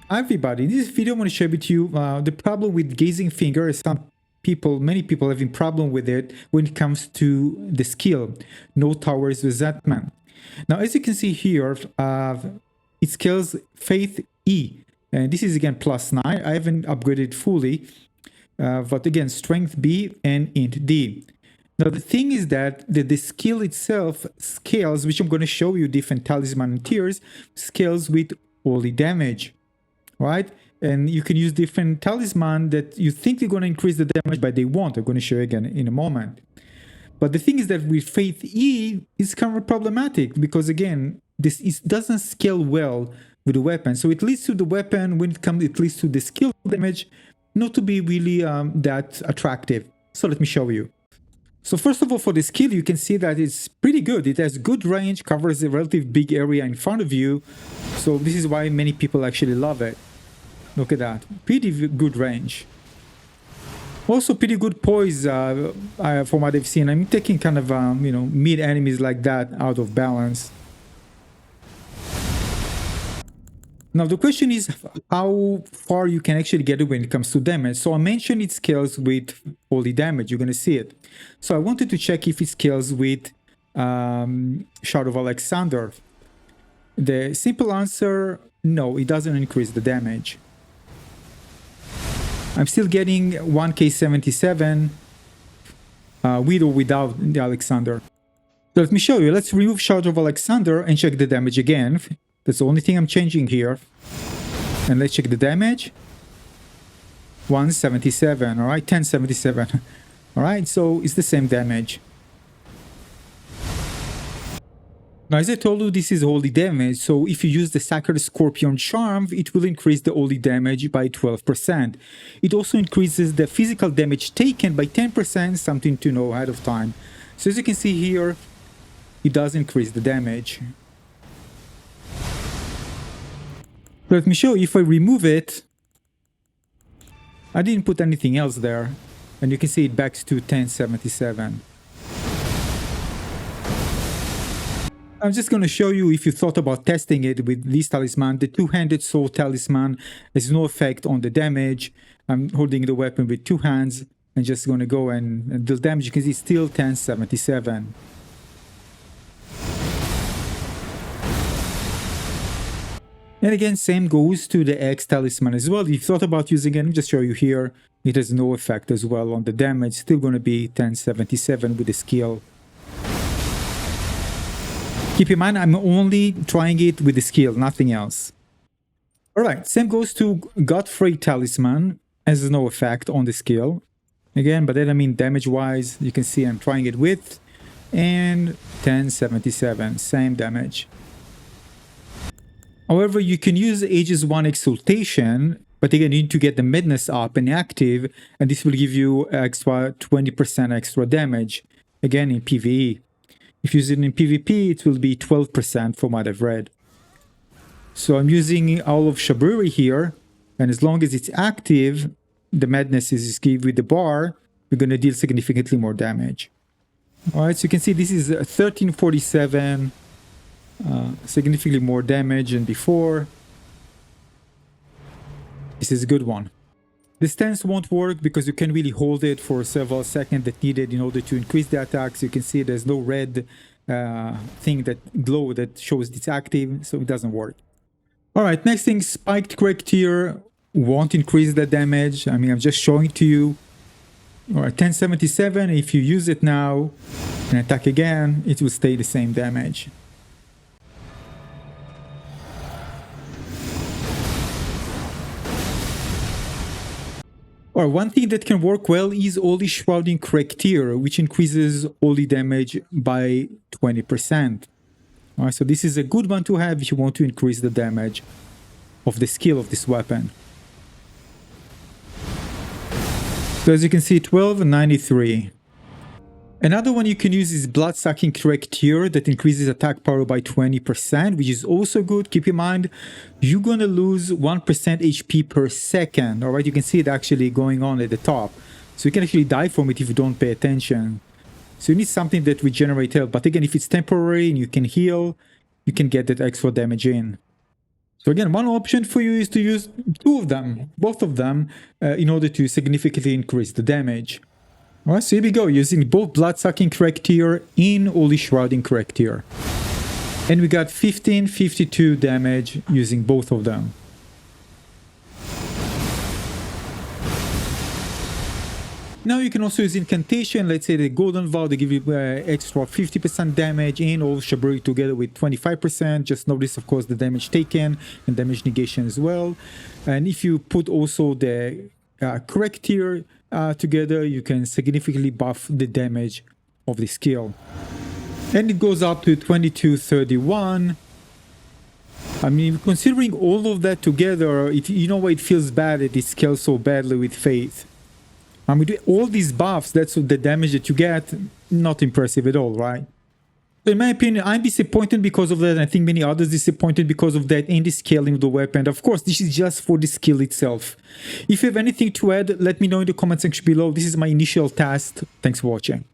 Hi everybody, in this video I want to share with you the problem with gazing finger. Many people having problem with it when it comes to the skill, no towers resentment. Now as you can see here, it scales Faith E, and this is again +9. I haven't upgraded fully, but again Strength B and Int D. Now the thing is that the skill itself scales, which I'm going to show you different talisman tiers, scales with holy damage. Right? And you can use different talisman that you think they're going to increase the damage, but they won't. I'm going to show you again in a moment. But the thing is that with Faith E, it's kind of problematic because, again, it doesn't scale well with the weapon. So it leads to the weapon, when it leads to the skill damage, not to be really that attractive. So let me show you. So first of all, for the skill, you can see that it's pretty good. It has good range, covers a relatively big area in front of you. So this is why many people actually love it. Look at that. Pretty good range. Also pretty good poise from what I've seen. I'm taking kind of, mid enemies like that out of balance. Now the question is how far you can actually get it when it comes to damage. So I mentioned it scales with holy damage. You're going to see it. So I wanted to check if it scales with Shadow of Alexander. The simple answer, no, it doesn't increase the damage. I'm still getting 1k77 with or without the Alexander. So let me show you. Let's remove Shadow of Alexander and check the damage again. That's the only thing I'm changing here. And let's check the damage. 177, all right? 1077. All right, so it's the same damage. Now, as I told you, this is holy damage, so if you use the Sacred Scorpion Charm, it will increase the holy damage by 12%. It also increases the physical damage taken by 10%, something to know ahead of time. So as you can see here, it does increase the damage. Let me show you, if I remove it, I didn't put anything else there, and you can see it backs to 1077. I'm just going to show you, if you thought about testing it with this talisman, the two-handed soul talisman has no effect on the damage. I'm holding the weapon with two hands and just going to go and deal damage. You can see it's still 1077. And again, same goes to the X talisman as well. If you thought about using it, I'll just show you here. It has no effect as well on the damage. Still going to be 1077 with the skill. Keep in mind, I'm only trying it with the skill, nothing else. Alright, same goes to Godfrey Talisman, has no effect on the skill. Again, but then I mean damage-wise, you can see I'm trying it with, and 1077, same damage. However, you can use Aegis 1 Exaltation, but again, you need to get the madness up and active, and this will give you extra 20% extra damage, again in PvE. If you use it in PvP, it will be 12% from what I've read. So I'm using all of Shaburi here, and as long as it's active, the madness is given with the bar, we're going to deal significantly more damage. Alright, so you can see this is 1347, significantly more damage than before. This is a good one. The stance won't work because you can really hold it for several seconds that needed in order to increase the attacks. You can see there's no red thing that glow that shows it's active, so it doesn't work. Alright, next thing, Spiked Correct Tier won't increase the damage. I mean, I'm just showing to you. Alright, 1077, if you use it now and attack again, it will stay the same damage. Or one thing that can work well is Holy Shrouding Correct Tier, which increases holy damage by 20%. Alright, so this is a good one to have if you want to increase the damage of the skill of this weapon. So as you can see, 1293. Another one you can use is Blood-Sucking Correct Tier that increases attack power by 20%, which is also good. Keep in mind, you're going to lose 1% HP per second. Alright, you can see it actually going on at the top. So you can actually die from it if you don't pay attention. So you need something that regenerates health. But again, if it's temporary and you can heal, you can get that extra damage in. So again, one option for you is to use two of them, both of them, in order to significantly increase the damage. Alright, so here we go, using both Blood-Sucking correct tier in Holy Shrouding correct tier. And we got 1552 damage using both of them. Now you can also use Incantation, let's say the Golden Vow, they give you extra 50% damage and all Shaburi together with 25%. Just notice, of course, the damage taken and damage negation as well. And if you put also the correct tier together, you can significantly buff the damage of the skill. And it goes up to 2231. I mean, considering all of that together, you know why it feels bad that it scales so badly with Faith. I mean, all these buffs, that's the damage that you get, not impressive at all, right? In my opinion, I'm disappointed because of that, and I think many others disappointed because of that, and the scaling of the weapon. Of course, this is just for the skill itself. If you have anything to add, let me know in the comment section below. This is my initial test. Thanks for watching.